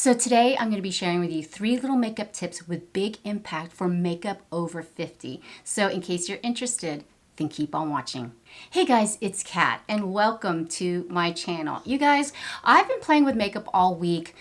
So today I'm going to be sharing with you 3 little makeup tips with big impact for makeup over 50. So in case you're interested, then keep on watching. Hey guys, it's Kat and welcome to my channel. You guys, I've been playing with makeup all week,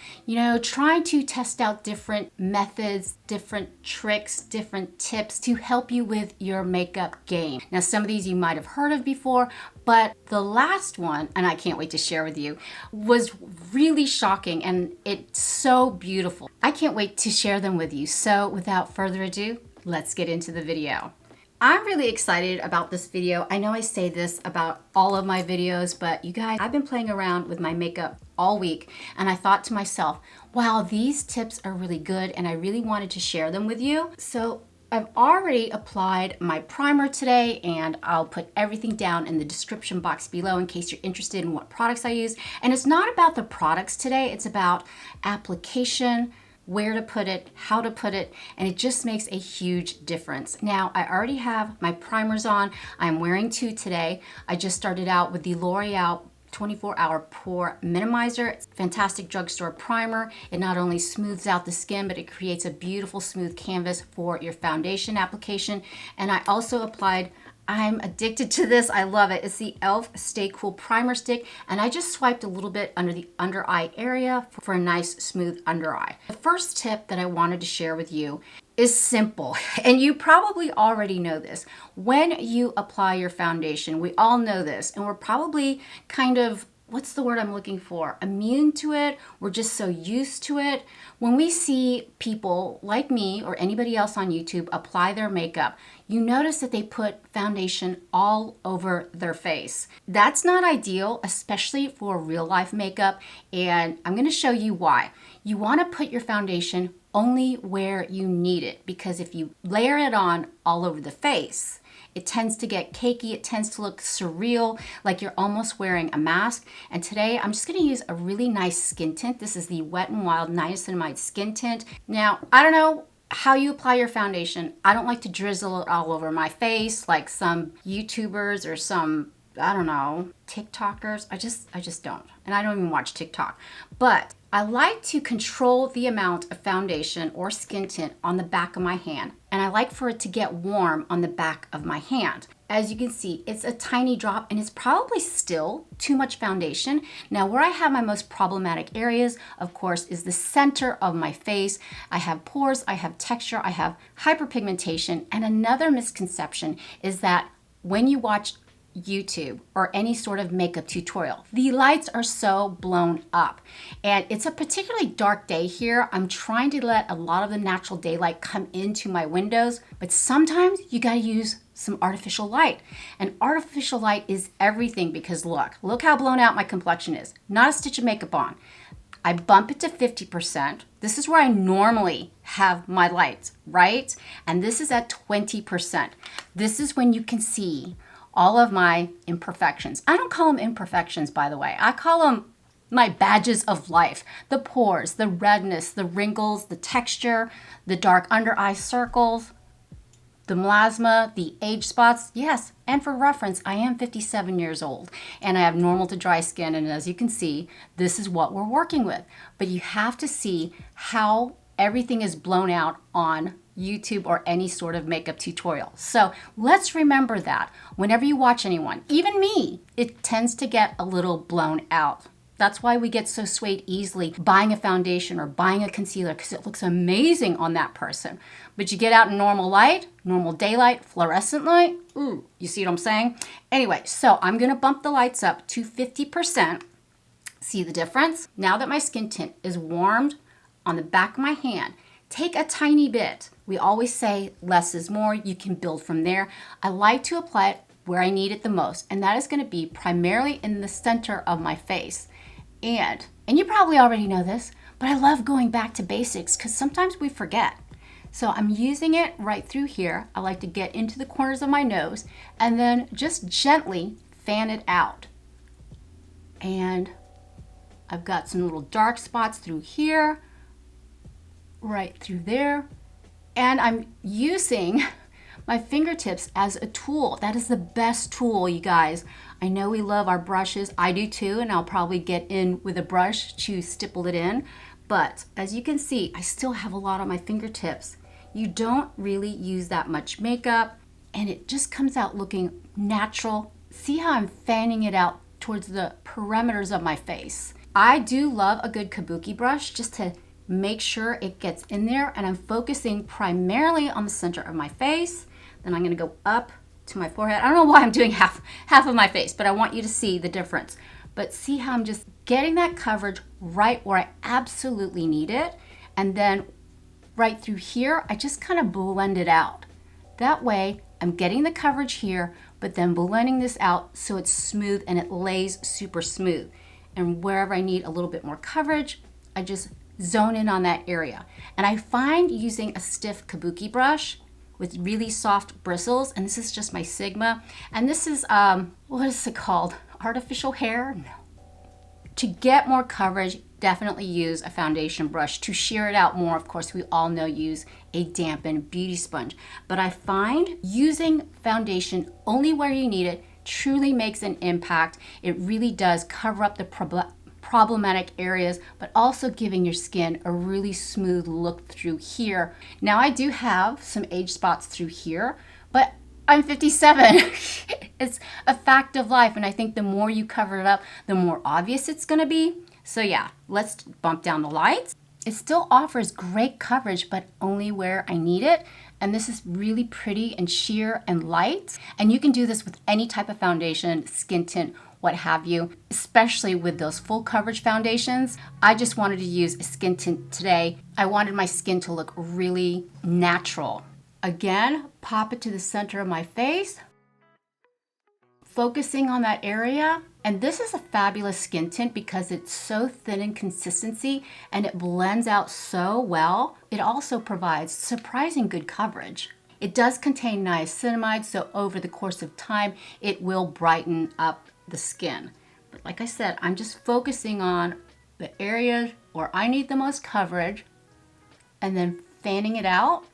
trying to test out different methods, different tricks, different tips to help you with your makeup game. Now, some of these you might have heard of before, but the last one, and I can't wait to share with you, was really shocking and it's so beautiful. I can't wait to share them with you. So without further ado, let's get into the video. I'm really excited about this video. I know I say this about all of my videos, but you guys, I've been playing around with my makeup all week and I thought to myself, wow, these tips are really good and I really wanted to share them with you. So I've already applied my primer today and I'll put everything down in the description box below in case you're interested in what products I use. And it's not about the products today, it's about application, where to put it, how to put it, and it just makes a huge difference. Now, I already have my primers on. I'm wearing 2 today. I just started out with the L'Oreal 24-hour pore minimizer. It's a fantastic drugstore primer. It not only smooths out the skin, but it creates a beautiful smooth canvas for your foundation application. And I also applied, I'm addicted to this. I love it. It's the e.l.f. Stay Cool Primer Stick. And I just swiped a little bit under the under eye area for a nice smooth under eye. The first tip that I wanted to share with you is simple. And you probably already know this. When you apply your foundation, we all know this. And we're probably kind of, what's the word I'm looking for? Immune to it. We're just so used to it. When we see people like me or anybody else on YouTube apply their makeup, you notice that they put foundation all over their face. That's not ideal, especially for real life makeup. And I'm gonna show you why. You wanna put your foundation only where you need it, because if you layer it on all over the face, it tends to get cakey, it tends to look surreal, like you're almost wearing a mask. And today I'm just gonna use a really nice skin tint. This is the Wet n Wild Niacinamide Skin Tint. Now, I don't know how you apply your foundation. I don't like to drizzle it all over my face like some YouTubers or some, I don't know, TikTokers. I just don't. And I don't even watch TikTok. But I like to control the amount of foundation or skin tint on the back of my hand. And I like for it to get warm on the back of my hand. As you can see, it's a tiny drop and it's probably still too much foundation. Now, where I have my most problematic areas, of course, is the center of my face. I have pores, I have texture, I have hyperpigmentation. And another misconception is that when you watch YouTube or any sort of makeup tutorial, the lights are so blown up and it's a particularly dark day here. I'm trying to let a lot of the natural daylight come into my windows, but sometimes you got to use some artificial light, and artificial light is everything because look how blown out my complexion is. Not a stitch of makeup on. I bump it to 50%. This is where I normally have my lights, right? And this is at 20%. This is when you can see all of my imperfections. I don't call them imperfections, by the way. I call them my badges of life. The pores, the redness, the wrinkles, the texture, the dark under eye circles, the melasma, the age spots. Yes, and for reference, I am 57 years old and I have normal to dry skin. And as you can see, this is what we're working with. But you have to see how everything is blown out on YouTube or any sort of makeup tutorial. So let's remember that whenever you watch anyone, even me, it tends to get a little blown out. That's why we get so swayed easily buying a foundation or buying a concealer, because it looks amazing on that person. But you get out in normal light, normal daylight, fluorescent light, ooh, you see what I'm saying? Anyway, so I'm gonna bump the lights up to 50%. See the difference? Now that my skin tint is warmed on the back of my hand, take a tiny bit. We always say less is more. You can build from there. I like to apply it where I need it the most, and that is going to be primarily in the center of my face. And you probably already know this, but I love going back to basics because sometimes we forget. So I'm using it right through here. I like to get into the corners of my nose and then just gently fan it out. And I've got some little dark spots through here, right through there. And I'm using my fingertips as a tool. That is the best tool, you guys. I know we love our brushes. I do too, and I'll probably get in with a brush to stipple it in. But as you can see, I still have a lot on my fingertips. You don't really use that much makeup, and it just comes out looking natural. See how I'm fanning it out towards the perimeters of my face. I do love a good kabuki brush just to make sure it gets in there, and I'm focusing primarily on the center of my face. Then I'm gonna go up to my forehead. I don't know why I'm doing half of my face, but I want you to see the difference. But see how I'm just getting that coverage right where I absolutely need it. And then right through here, I just kind of blend it out. That way, I'm getting the coverage here, but then blending this out so it's smooth and it lays super smooth. And wherever I need a little bit more coverage, I just zone in on that area. And I find using a stiff kabuki brush with really soft bristles, and this is just my Sigma, and this is, what is it called? Artificial hair? No. To get more coverage, definitely use a foundation brush. To sheer it out more, of course, we all know use a dampened beauty sponge. But I find using foundation only where you need it truly makes an impact. It really does cover up the problematic areas, but also giving your skin a really smooth look through here. Now I do have some age spots through here, but I'm 57. It's a fact of life, and I think the more you cover it up, the more obvious it's gonna be. So yeah, let's bump down the lights. It still offers great coverage, but only where I need it. And this is really pretty and sheer and light. And you can do this with any type of foundation, skin tint, what have you, especially with those full coverage foundations. I just wanted to use a skin tint today. I wanted my skin to look really natural. Again, pop it to the center of my face, focusing on that area. And this is a fabulous skin tint because it's so thin in consistency and it blends out so well. It also provides surprising good coverage. It does contain niacinamide, so over the course of time, it will brighten up the skin. But like I said, I'm just focusing on the areas where I need the most coverage and then fanning it out.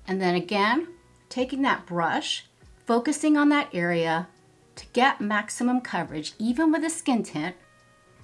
And then again, taking that brush, focusing on that area to get maximum coverage, even with a skin tint,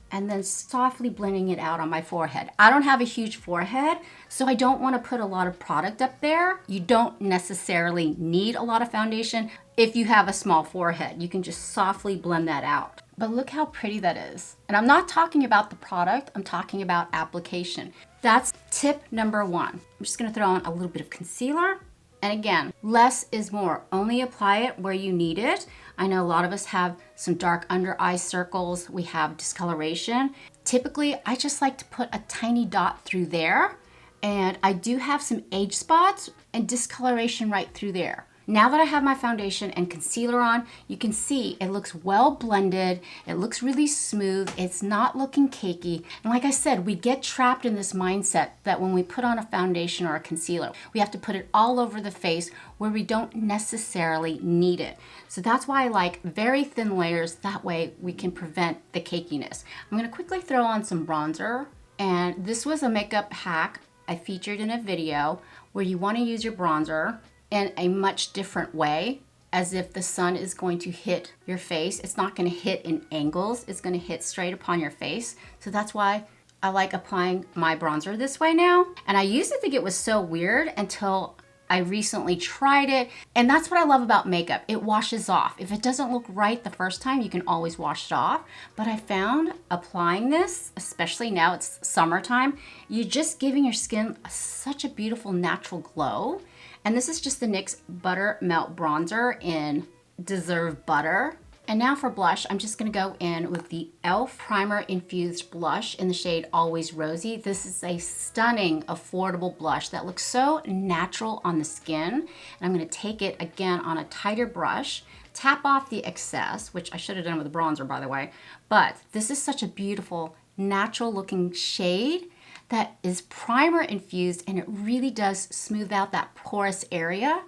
and then softly blending it out on my forehead. I don't have a huge forehead, so I don't want to put a lot of product up there. You don't necessarily need a lot of foundation. If you have a small forehead, you can just softly blend that out. But look how pretty that is. And I'm not talking about the product, I'm talking about application. That's tip number one. I'm just gonna throw on a little bit of concealer. And again, less is more. Only apply it where you need it. I know a lot of us have some dark under eye circles. We have discoloration. Typically, I just like to put a tiny dot through there. And I do have some age spots and discoloration right through there. Now that I have my foundation and concealer on, you can see it looks well blended. It looks really smooth. It's not looking cakey. And like I said, we get trapped in this mindset that when we put on a foundation or a concealer, we have to put it all over the face where we don't necessarily need it. So that's why I like very thin layers. That way we can prevent the cakiness. I'm gonna quickly throw on some bronzer. And this was a makeup hack I featured in a video where you wanna use your bronzer in a much different way, as if the sun is going to hit your face. It's not going to hit in angles, it's going to hit straight upon your face. So that's why I like applying my bronzer this way now. And I used to think it was so weird until I recently tried it. And that's what I love about makeup. It washes off. If it doesn't look right the first time, you can always wash it off. But I found applying this, especially now it's summertime, you're just giving your skin such a beautiful natural glow. And this is just the NYX Butter Melt Bronzer in Deserve Butter. And now for blush, I'm just gonna go in with the e.l.f. Primer Infused Blush in the shade Always Rosy. This is a stunning, affordable blush that looks so natural on the skin. And I'm gonna take it again on a tighter brush, tap off the excess, which I should have done with the bronzer, by the way. But this is such a beautiful, natural looking shade that is primer infused, and it really does smooth out that porous area.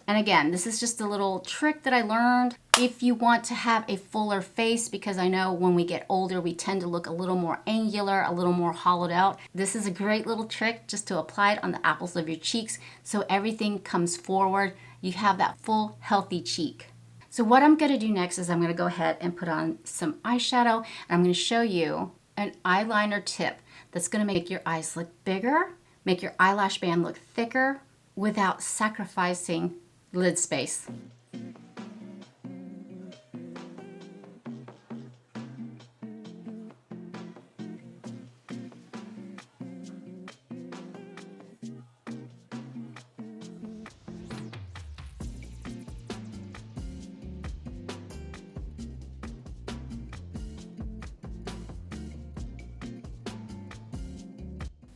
And again, this is just a little trick that I learned. If you want to have a fuller face, because I know when we get older, we tend to look a little more angular, a little more hollowed out. This is a great little trick just to apply it on the apples of your cheeks so everything comes forward. You have that full, healthy cheek. So what I'm gonna do next is I'm gonna go ahead and put on some eyeshadow, and I'm gonna show you an eyeliner tip that's gonna make your eyes look bigger, make your eyelash band look thicker without sacrificing lid space.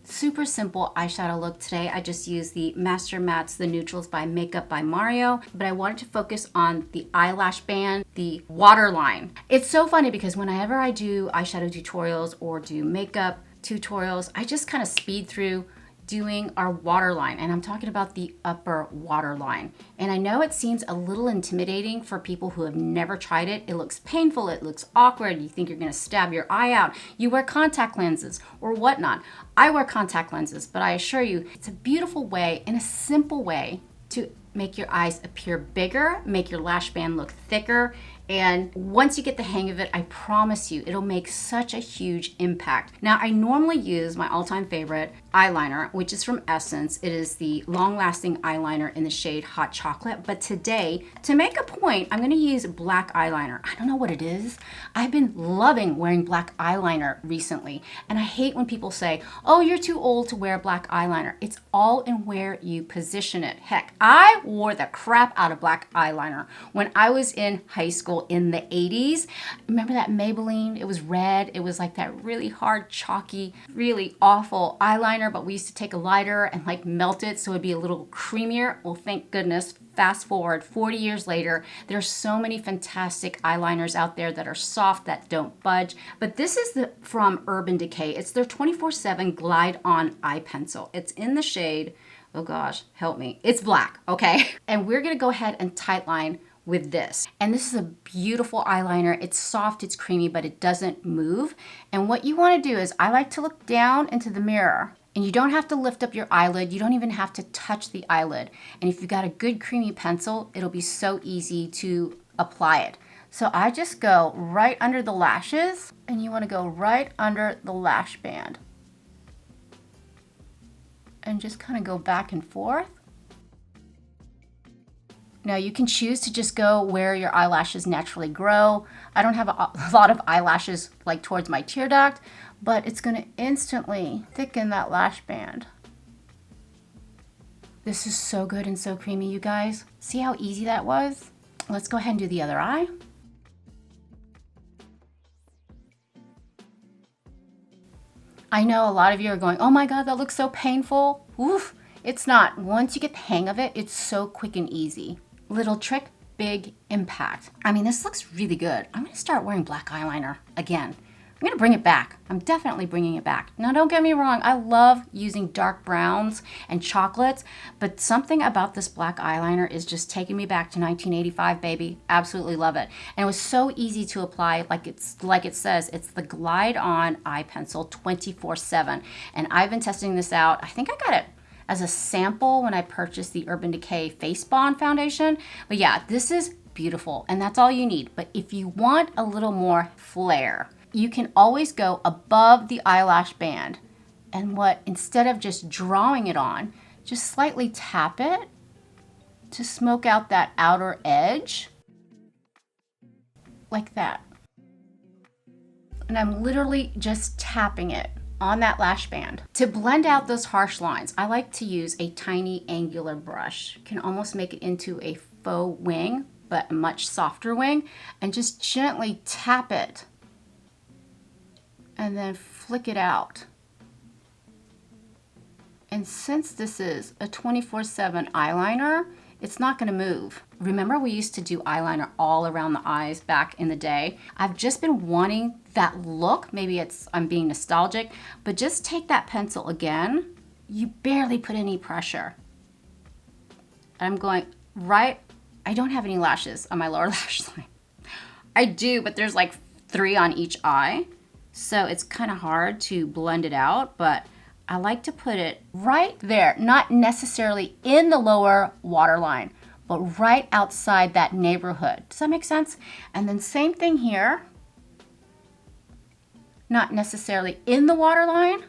Super simple eyeshadow look today. I just used the Master Mattes, the Neutrals by Makeup by Mario, but I wanted to focus on the eyelash band, the waterline. It's so funny because whenever I do eyeshadow tutorials or do makeup tutorials, I just kind of speed through doing our waterline, and I'm talking about the upper waterline. And I know it seems a little intimidating for people who have never tried it. It looks painful, it looks awkward, you think you're gonna stab your eye out. You wear contact lenses or whatnot. I wear contact lenses, but I assure you, it's a beautiful way and a simple way to make your eyes appear bigger, make your lash band look thicker, and once you get the hang of it, I promise you, it'll make such a huge impact. Now, I normally use my all-time favorite eyeliner, which is from Essence. It is the long-lasting eyeliner in the shade Hot Chocolate, but today, to make a point, I'm gonna use black eyeliner. I don't know what it is. I've been loving wearing black eyeliner recently, and I hate when people say, oh, you're too old to wear black eyeliner. It's all in where you position it. Heck, I wore the crap out of black eyeliner when I was in high school in the 80s. Remember that Maybelline? It was red. It was like that really hard, chalky, really awful eyeliner, but we used to take a lighter and like melt it so it'd be a little creamier. Well, thank goodness. Fast forward 40 years later, there's so many fantastic eyeliners out there that are soft, that don't budge. But this is from Urban Decay. It's their 24/7 Glide On Eye Pencil. It's in the shade, oh gosh, help me. It's black, okay? And we're gonna go ahead and tightline with this. And this is a beautiful eyeliner. It's soft, it's creamy, but it doesn't move. And what you wanna do is, I like to look down into the mirror, and you don't have to lift up your eyelid. You don't even have to touch the eyelid. And if you've got a good creamy pencil, it'll be so easy to apply it. So I just go right under the lashes, and you wanna go right under the lash band. And just kind of go back and forth. Now you can choose to just go where your eyelashes naturally grow. I don't have a lot of eyelashes like towards my tear duct, but it's gonna instantly thicken that lash band. This is so good and so creamy, you guys. See how easy that was? Let's go ahead and do the other eye. I know a lot of you are going, oh my God, that looks so painful. Oof, it's not. Once you get the hang of it, it's so quick and easy. Little trick, big impact. I mean, this looks really good. I'm gonna start wearing black eyeliner again. I'm gonna bring it back. I'm definitely bringing it back. Now, don't get me wrong. I love using dark browns and chocolates, but something about this black eyeliner is just taking me back to 1985, baby. Absolutely love it. And it was so easy to apply, like it says, it's the Glide On Eye Pencil 24/7. And I've been testing this out. I think I got it as a sample when I purchased the Urban Decay Face Bond foundation. But yeah, this is beautiful, and that's all you need. But if you want a little more flair, you can always go above the eyelash band, and instead of just drawing it on, just slightly tap it to smoke out that outer edge, like that. And I'm literally just tapping it on that lash band. To blend out those harsh lines, I like to use a tiny angular brush. You can almost make it into a faux wing, but a much softer wing, and just gently tap it and then flick it out. And since this is a 24/7 eyeliner, it's not gonna move. Remember we used to do eyeliner all around the eyes back in the day? I've just been wanting that look. Maybe I'm being nostalgic, but just take that pencil again. You barely put any pressure. I'm going right, I don't have any lashes on my lower lash line. I do, but there's like 3 on each eye. So it's kind of hard to blend it out, but I like to put it right there, not necessarily in the lower waterline, but right outside that neighborhood. Does that make sense? And then same thing here, not necessarily in the waterline,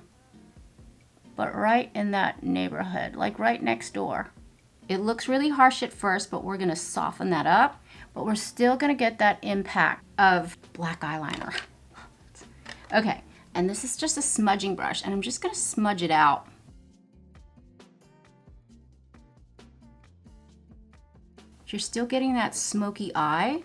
but right in that neighborhood, like right next door. It looks really harsh at first, but we're gonna soften that up, but we're still gonna get that impact of black eyeliner. Okay, and this is just a smudging brush, and I'm just gonna smudge it out. You're still getting that smoky eye,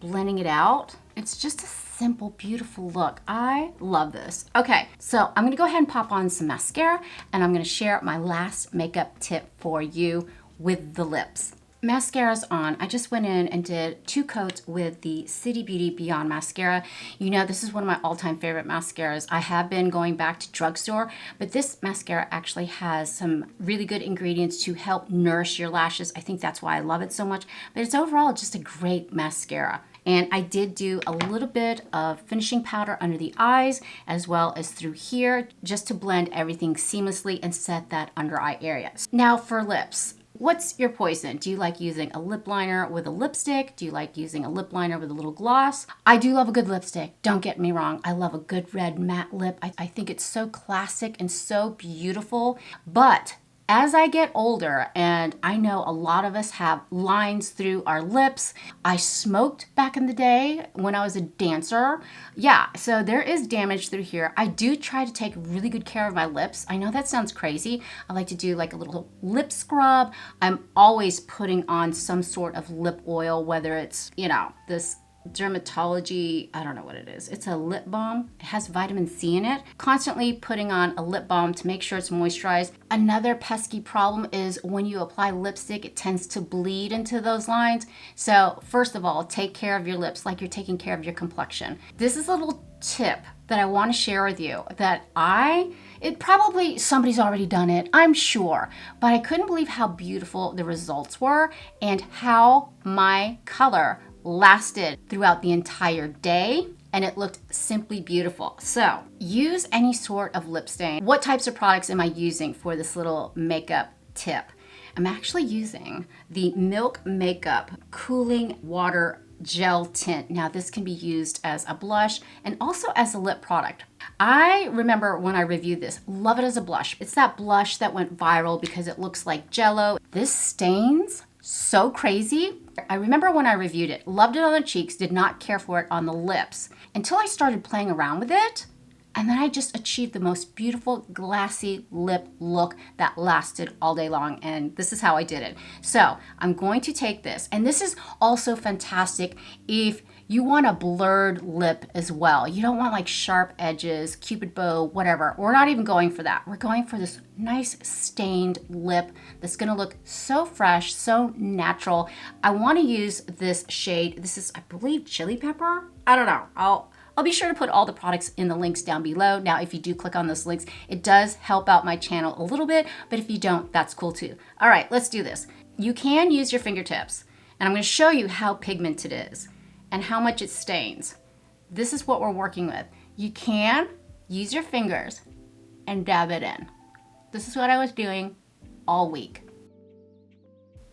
blending it out. It's just a simple, beautiful look. I love this. Okay, so I'm gonna go ahead and pop on some mascara, and I'm gonna share my last makeup tip for you with the lips. Mascara's on. I just went in and did 2 coats with the City Beauty Beyond Mascara. You know, this is one of my all-time favorite mascaras. I have been going back to drugstore, but this mascara actually has some really good ingredients to help nourish your lashes. I think that's why I love it so much, but it's overall just a great mascara. And I did do a little bit of finishing powder under the eyes as well as through here, just to blend everything seamlessly and set that under eye area. Now for lips. What's your poison? Do you like using a lip liner with a lipstick? Do you like using a lip liner with a little gloss? I do love a good lipstick. Don't get me wrong. I love a good red matte lip. I think it's so classic and so beautiful. But as I get older, and I know a lot of us have lines through our lips. I smoked back in the day when I was a dancer. Yeah, so there is damage through here. I do try to take really good care of my lips. I know that sounds crazy. I like to do like a little lip scrub. I'm always putting on some sort of lip oil, whether it's, you know, this Dermatology, I don't know what it is. It's a lip balm. It has vitamin C in it. Constantly putting on a lip balm to make sure it's moisturized. Another pesky problem is when you apply lipstick, it tends to bleed into those lines. So first of all, take care of your lips like you're taking care of your complexion. This is a little tip that I want to share with you that it probably somebody's already done it, I'm sure, but I couldn't believe how beautiful the results were and how my color lasted throughout the entire day, and it looked simply beautiful. So use any sort of lip stain. What types of products am I using for this little makeup tip? I'm actually using the Milk Makeup Cooling Water Gel Tint. Now this can be used as a blush and also as a lip product. I remember when I reviewed this, love it as a blush. It's that blush that went viral because it looks like Jell-O. This stains so crazy. I remember when I reviewed it, loved it on the cheeks, did not care for it on the lips until I started playing around with it. And then I just achieved the most beautiful glassy lip look that lasted all day long. And this is how I did it. So I'm going to take this, and this is also fantastic if you want a blurred lip as well. You don't want like sharp edges, cupid bow, whatever. We're not even going for that. We're going for this nice stained lip that's gonna look so fresh, so natural. I wanna use this shade. This is, I believe, chili pepper. I don't know. I'll be sure to put all the products in the links down below. Now, if you do click on those links, it does help out my channel a little bit, but if you don't, that's cool too. All right, let's do this. You can use your fingertips, and I'm gonna show you how pigmented it is and how much it stains. This is what we're working with. You can use your fingers and dab it in. This is what I was doing all week.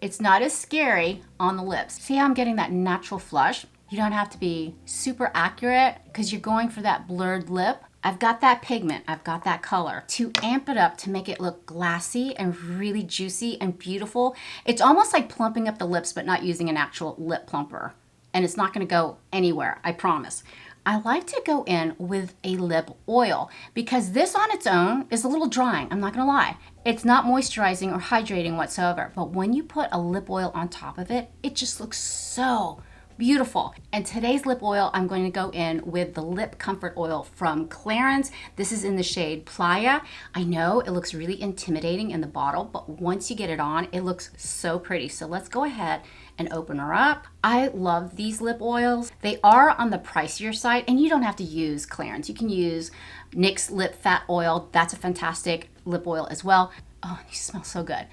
It's not as scary on the lips. See how I'm getting that natural flush? You don't have to be super accurate because you're going for that blurred lip. I've got that pigment, I've got that color. To amp it up to make it look glassy and really juicy and beautiful, it's almost like plumping up the lips but not using an actual lip plumper. And it's not gonna go anywhere, I promise. I like to go in with a lip oil because this on its own is a little drying, I'm not gonna lie. It's not moisturizing or hydrating whatsoever, but when you put a lip oil on top of it, it just looks so beautiful. And today's lip oil, I'm going to go in with the Lip Comfort Oil from Clarins. This is in the shade Pitaya. I know it looks really intimidating in the bottle, but once you get it on, it looks so pretty. So let's go ahead and open her up. I love these lip oils. They are on the pricier side, and you don't have to use Clarins. You can use NYX Lip Fat Oil. That's a fantastic lip oil as well. Oh, these smell so good.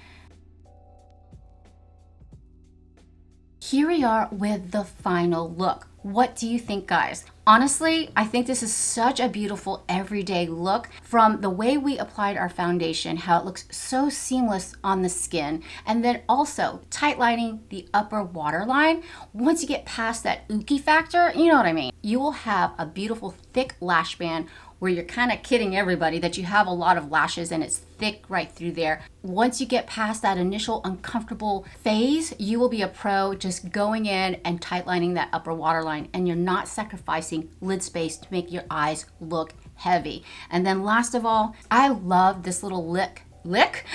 Here we are with the final look. What do you think, guys? Honestly, I think this is such a beautiful everyday look. From the way we applied our foundation, how it looks so seamless on the skin, and then also tight lining the upper waterline. Once you get past that ooky factor, you know what I mean. You will have a beautiful thick lash band where you're kind of kidding everybody that you have a lot of lashes and it's thick right through there. Once you get past that initial uncomfortable phase, you will be a pro just going in and tightlining that upper waterline, and you're not sacrificing lid space to make your eyes look heavy. And then last of all, I love this little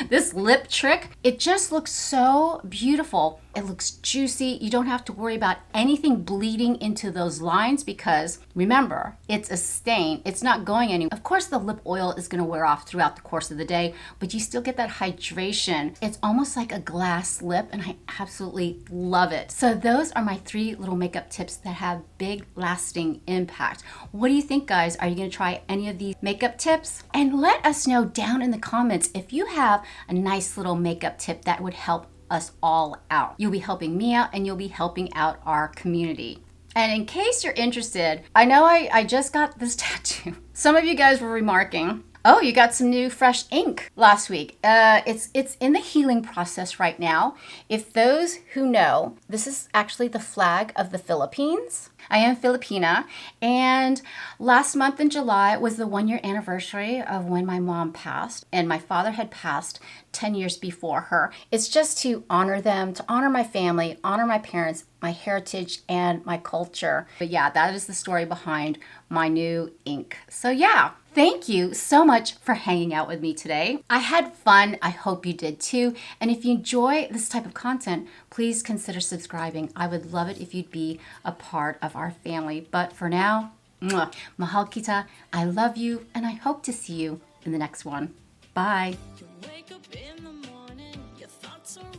this lip trick. It just looks so beautiful. It looks juicy. You don't have to worry about anything bleeding into those lines because remember, it's a stain. It's not going anywhere. Of course, the lip oil is going to wear off throughout the course of the day, but you still get that hydration. It's almost like a glass lip, and I absolutely love it. So those are my 3 little makeup tips that have big lasting impact. What do you think, guys? Are you going to try any of these makeup tips? And let us know down in the comments if you have a nice little makeup tip that would help us all out. You'll be helping me out, and you'll be helping out our community. And in case you're interested, I know I just got this tattoo. Some of you guys were remarking, oh, you got some new fresh ink last week. It's in the healing process right now. If those who know, this is actually the flag of the Philippines. I am Filipina, and last month in July was the 1-year anniversary of when my mom passed, and my father had passed 10 years before her. It's just to honor them, to honor my family, honor my parents, my heritage, and my culture. But yeah, that is the story behind my new ink. So yeah, thank you so much for hanging out with me today. I had fun. I hope you did too. And if you enjoy this type of content, please consider subscribing. I would love it if you'd be a part of our family. But for now, mahal kita. I love you, and I hope to see you in the next one. Bye. You wake up in the morning, your thoughts are